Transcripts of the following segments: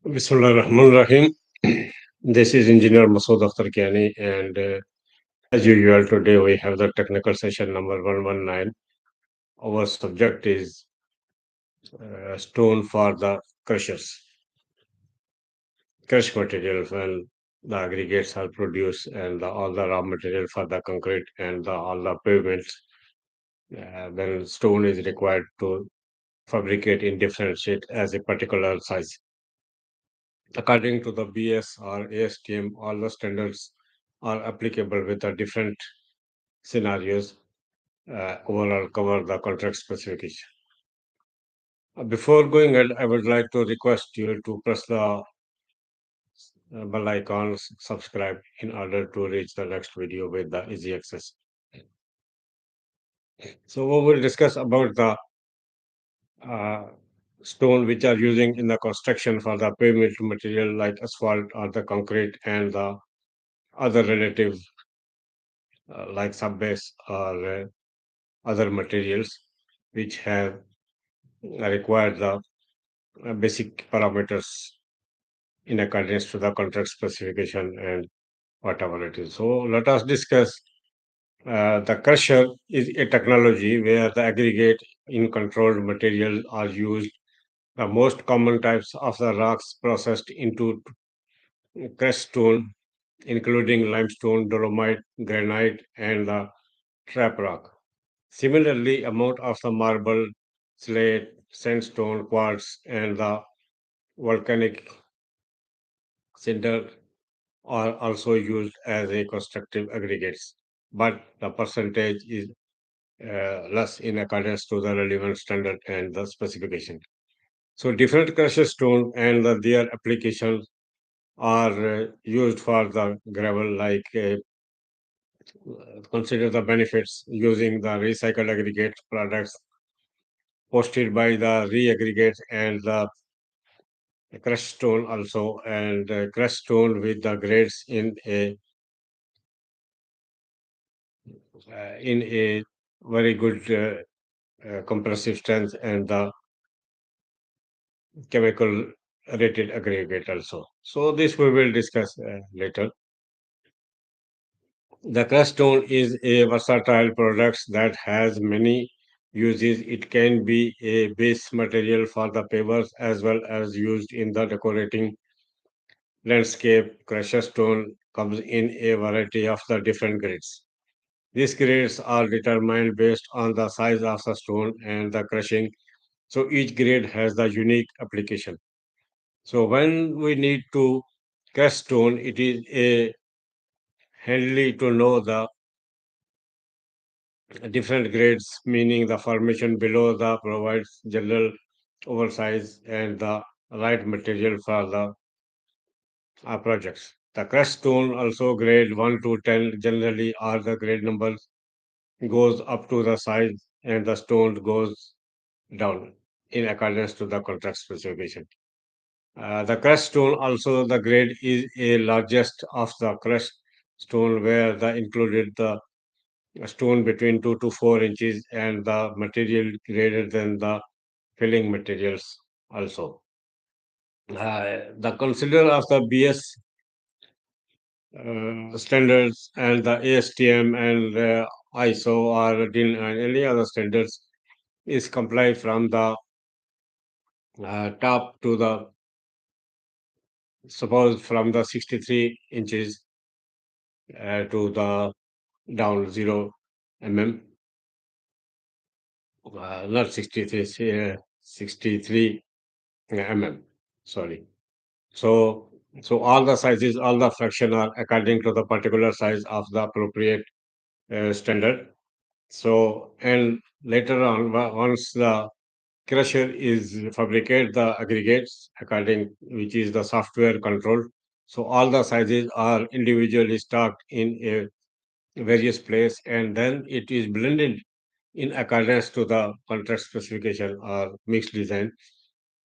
Bismillahirrahmanirrahim. This is Engineer Masood Akhtar Kiani, and as usual, today we have the technical session number 119. Our subject is stone for the crushers, crush material when the aggregates are produced, and all the raw material for the concrete and all the pavements. Then stone is required to fabricate in different sheet as a particular size. According to the BS or ASTM, all the standards are applicable with the different scenarios. Overall, cover the contract specification. Before going ahead, I would like to request you to press the bell icon, subscribe in order to reach the next video with the easy access. So we will discuss about the uh, stone which are using in the construction for the pavement material like asphalt or the concrete and the other relative like subbase or other materials which have required the basic parameters in accordance to the contract specification and whatever it is. So let us discuss. The crusher is a technology where the aggregate in controlled material are used. The most common types of the rocks processed into crushed stone, including limestone, dolomite, granite, and the trap rock. Similarly, amount of the marble, slate, sandstone, quartz, and the volcanic cinder are also used as a constructive aggregates, but the percentage is less in accordance to the relevant standard and the specification. So different crusher stone and their applications are used for the gravel like consider the benefits using the recycled aggregate products posted by the re-aggregate and the crushed stone also and crushed stone with the grades in a very good compressive strength and the chemical rated aggregate also. So this we will discuss later. The crushed stone is a versatile product that has many uses. It can be a base material for the pavers as well as used in the decorating landscape. Crushed stone comes in a variety of the different grades. These grades are determined based on the size of the stone and the crushing. So each grade has the unique application. So when we need to crush stone, it is a handy to know the different grades, meaning the formation below the provides general oversize and the right material for the projects. The crushed stone also grade 1 to 10 generally are the grade numbers goes up to the size and the stone goes down in accordance to the contract specification. The crushed stone also the grade is a largest of the crushed stone where the included the stone between 2 to 4 inches and the material greater than the filling materials also. The consider of the BS standards and the ASTM and ISO or DIN and any other standards is complied from the top to the suppose from the 63 inches to the down 0 mm, not 63, 63 mm, sorry. So, so all the sizes, all the fraction are according to the particular size of the appropriate standard. So, and later on, once the crusher is fabricate the aggregates according which is the software controlled. So all the sizes are individually stocked in a various place and then it is blended in accordance to the contract specification or mixed design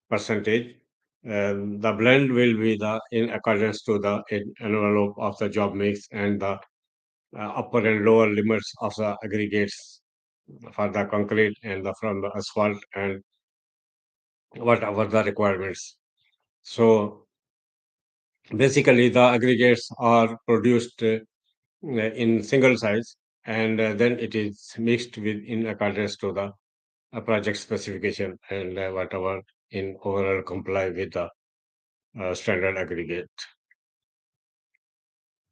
percentage. The blend will be the in accordance to the envelope of the job mix and the upper and lower limits of the aggregates for the concrete and from the asphalt and whatever the requirements. So Basically, the aggregates are produced in single size, and then it is mixed with in accordance to the project specification and whatever in overall comply with the standard aggregate.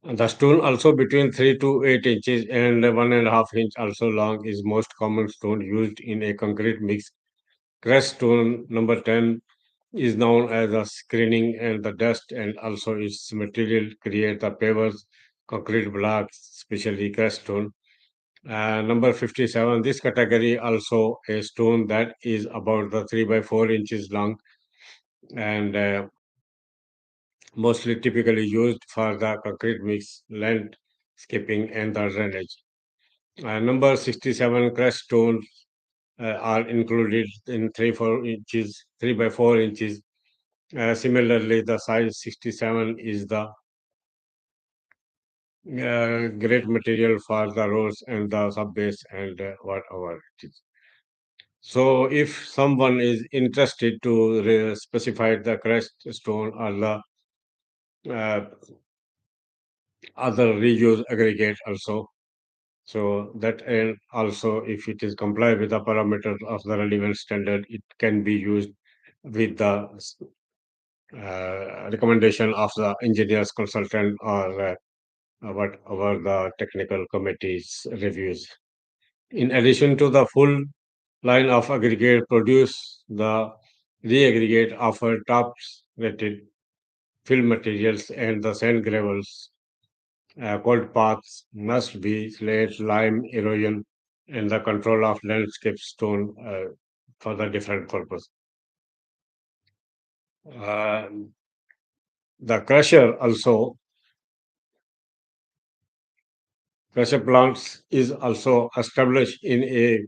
And the stone also between 3 to 8 inches and 1.5 inch also long is most common stone used in a concrete mix. Crest stone number 10 is known as a screening and the dust and also its material create the pavers, concrete blocks, especially crest stone. Number 57, this category also a stone that is about the 3 by 4 inches long and mostly typically used for the concrete mix, landscaping, and the drainage. Number 67, crest stones are included in 3 by 4 inches. Similarly, the size 67 is the great material for the roads and the subbase and whatever it is. So, if someone is interested to specify the crest stone or the uh, other reuse aggregate also, so that and also if it is comply with the parameters of the relevant standard, it can be used with the recommendation of the engineers consultant or whatever the technical committee's reviews. In addition to the full line of aggregate produce, the re-aggregate offer tops rated fill materials and the sand gravels. Cold paths must be slate, lime, erosion, and the control of landscape stone for the different purpose. Uh, the crusher plants is also established in a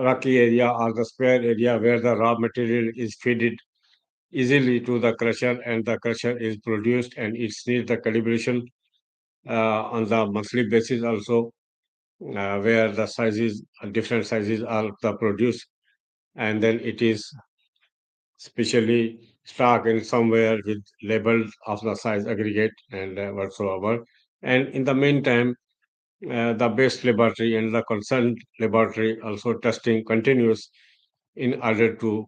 rocky area or the square area where the raw material is fed easily to the crusher and the crusher is produced and it needs the calibration on the monthly basis also where the sizes different sizes are the produced and then it is specially stocked in somewhere with labels of the size aggregate and whatsoever. And in the meantime, the base laboratory and the concerned laboratory also testing continues in order to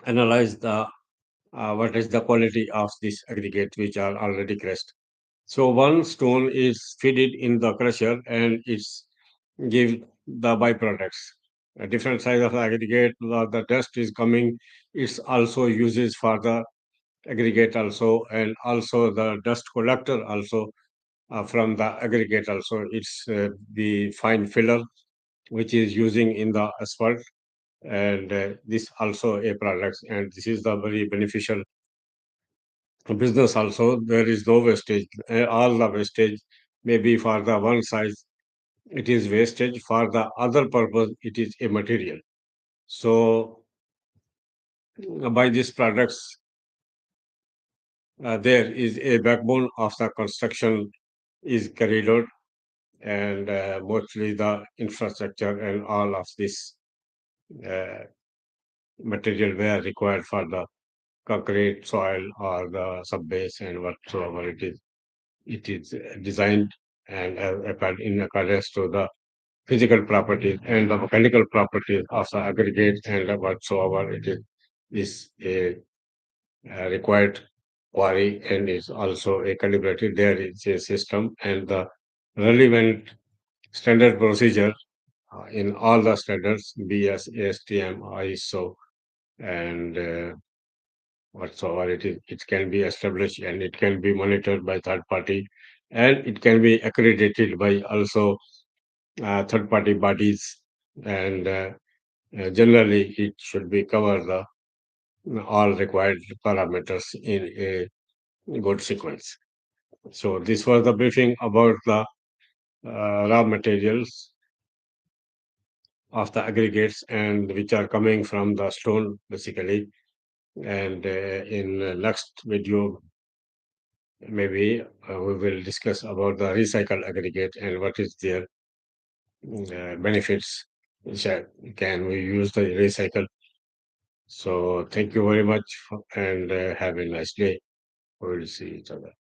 analyze the what is the quality of this aggregate which are already crushed. So one stone is feeded in the crusher and it's give the byproducts. A different size of the aggregate, the dust is coming. It's also uses for the aggregate also, and also the dust collector also from the aggregate also. It's the fine filler which is using in the asphalt, and this also a product, and this is the very beneficial business also. There is no wastage. All the wastage maybe for the one size it is wastage, for the other purpose it is a material. So by these products there is a backbone of the construction is carried out and mostly the infrastructure and all of this uh, material were required for the concrete soil or the subbase and whatsoever it is designed and in accordance to the physical properties and the mechanical properties of the aggregate and whatsoever is a required quarry and is also a calibrated. There is a system and the relevant standard procedure in all the standards, BS, ASTM, ISO, and whatsoever it can be established and it can be monitored by third party and it can be accredited by also third party bodies and generally it should be cover the all required parameters in a good sequence. So this was the briefing about the raw materials of the aggregates and which are coming from the stone basically. And in next video, maybe we will discuss about the recycle aggregate and what is their benefits. Can we use the recycle? So thank you very much and have a nice day. We will see each other.